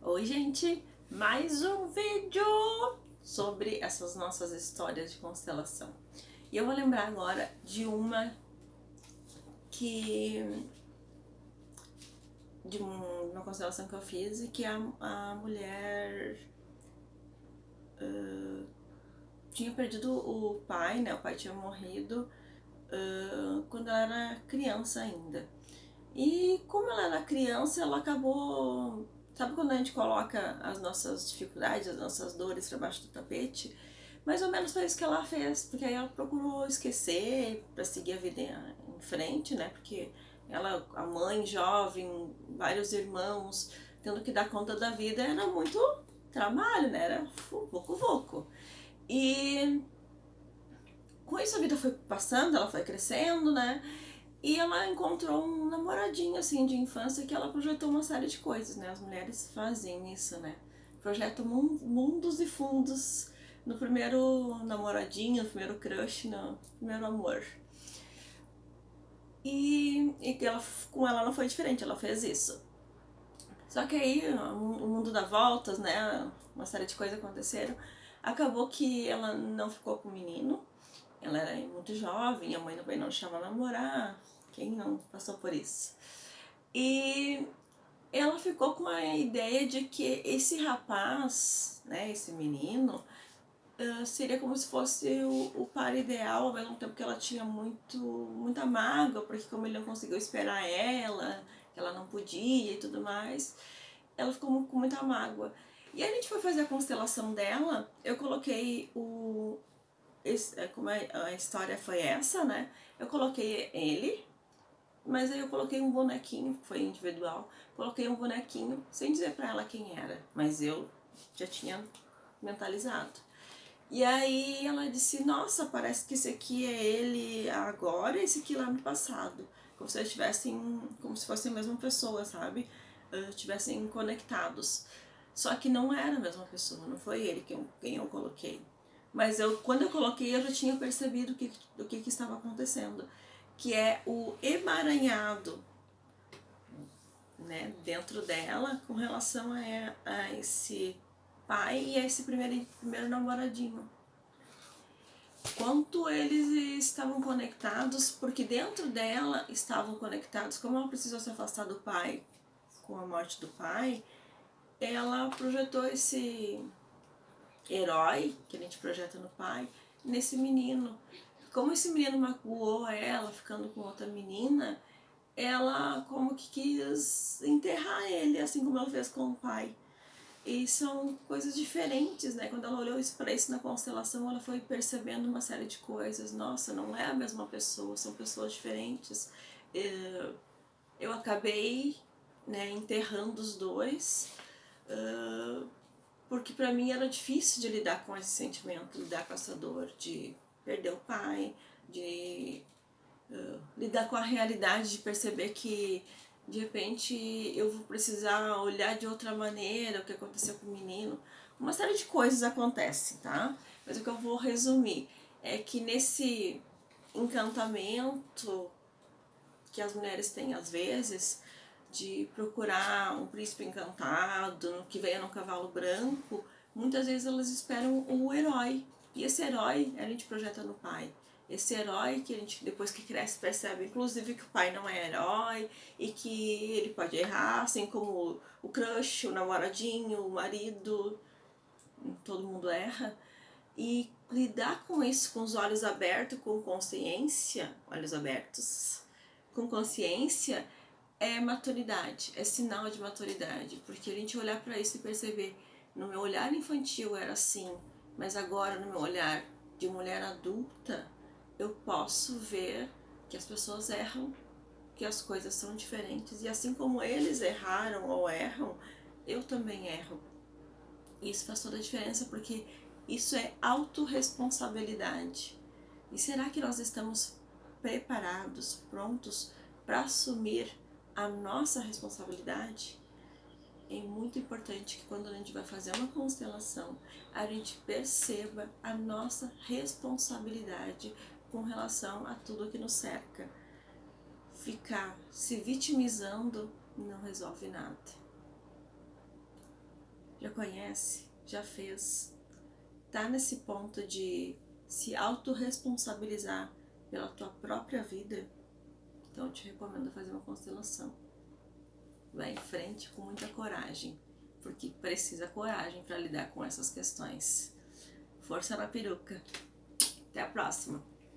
Oi, gente! Mais um vídeo sobre essas nossas histórias de constelação. E eu vou lembrar agora de uma que. Uma constelação que eu fiz e que a mulher tinha perdido o pai, né? O pai tinha morrido quando ela era criança ainda. E como ela era criança, ela acabou. Sabe quando a gente coloca as nossas dificuldades, as nossas dores para baixo do tapete? Mais ou menos foi isso que ela fez, porque aí ela procurou esquecer para seguir a vida em frente, né? Porque ela, a mãe jovem, vários irmãos, tendo que dar conta da vida, era muito trabalho, né? Era vucu-vucu. E com isso a vida foi passando, ela foi crescendo, né? E ela encontrou um namoradinho, assim, de infância que ela projetou uma série de coisas, né? As mulheres fazem isso, né? Projetam mundos e fundos no primeiro namoradinho, no primeiro crush, no primeiro amor. E ela, com ela não foi diferente, ela fez isso. Só que aí o mundo dá voltas, né? Uma série de coisas aconteceram. Acabou que ela não ficou com o menino. Ela era muito jovem, a mãe também não chama namorar. Quem não passou por isso? E ela ficou com a ideia de que esse rapaz, né, esse menino, seria como se fosse o par ideal, ao mesmo tempo que ela tinha muita mágoa, porque como ele não conseguiu esperar ela, que ela não podia e tudo mais, ela ficou com muita mágoa. E aí a gente foi fazer a constelação dela, eu coloquei como a história foi essa, né? Eu coloquei ele, mas aí eu coloquei um bonequinho, que foi individual, coloquei um bonequinho sem dizer pra ela quem era, mas eu já tinha mentalizado. E aí ela disse, nossa, parece que esse aqui é ele agora e esse aqui lá no passado. Como se eles estivessem, como se fossem a mesma pessoa, sabe? Estivessem conectados. Só que não era a mesma pessoa, não foi ele quem eu coloquei. Mas quando eu coloquei, eu já tinha percebido o que estava acontecendo. Que é o emaranhado, né, dentro dela com relação a esse pai e a esse primeiro namoradinho. Quanto eles estavam conectados, porque dentro dela estavam conectados, como ela precisou se afastar do pai com a morte do pai, ela projetou esse herói que a gente projeta no pai nesse menino. Como esse menino magoou ela ficando com outra menina, ela como que quis enterrar ele, assim como ela fez com o pai. E são coisas diferentes, né? Quando ela olhou isso para isso na constelação, ela foi percebendo uma série de coisas. Nossa, não é a mesma pessoa, são pessoas diferentes. Eu acabei, né, enterrando os dois, porque para mim era difícil de lidar com esse sentimento, lidar com essa dor de perder o pai, de lidar com a realidade, de perceber que de repente eu vou precisar olhar de outra maneira o que aconteceu com o menino. Uma série de coisas acontecem, tá? Mas o que eu vou resumir é que nesse encantamento que as mulheres têm às vezes de procurar um príncipe encantado que venha num cavalo branco, muitas vezes elas esperam o herói. E esse herói a gente projeta no pai. Esse herói que a gente, depois que cresce, percebe, inclusive, que o pai não é herói e que ele pode errar, assim como o crush, o namoradinho, o marido, todo mundo erra. E lidar com isso com os olhos abertos, com consciência, olhos abertos, com consciência, é maturidade, é sinal de maturidade, porque a gente olhar para isso e perceber, no meu olhar infantil era assim, mas agora no meu olhar de mulher adulta, eu posso ver que as pessoas erram, que as coisas são diferentes, e assim como eles erraram ou erram, eu também erro. Isso faz toda a diferença porque isso é autorresponsabilidade. E será que nós estamos preparados, prontos para assumir a nossa responsabilidade? É muito importante que quando a gente vai fazer uma constelação, a gente perceba a nossa responsabilidade com relação a tudo que nos cerca. Ficar se vitimizando não resolve nada. Já conhece? Já fez? Tá nesse ponto de se autorresponsabilizar pela tua própria vida? Então eu te recomendo fazer uma constelação. Vai em frente com muita coragem, porque precisa coragem para lidar com essas questões. Força na peruca. Até a próxima!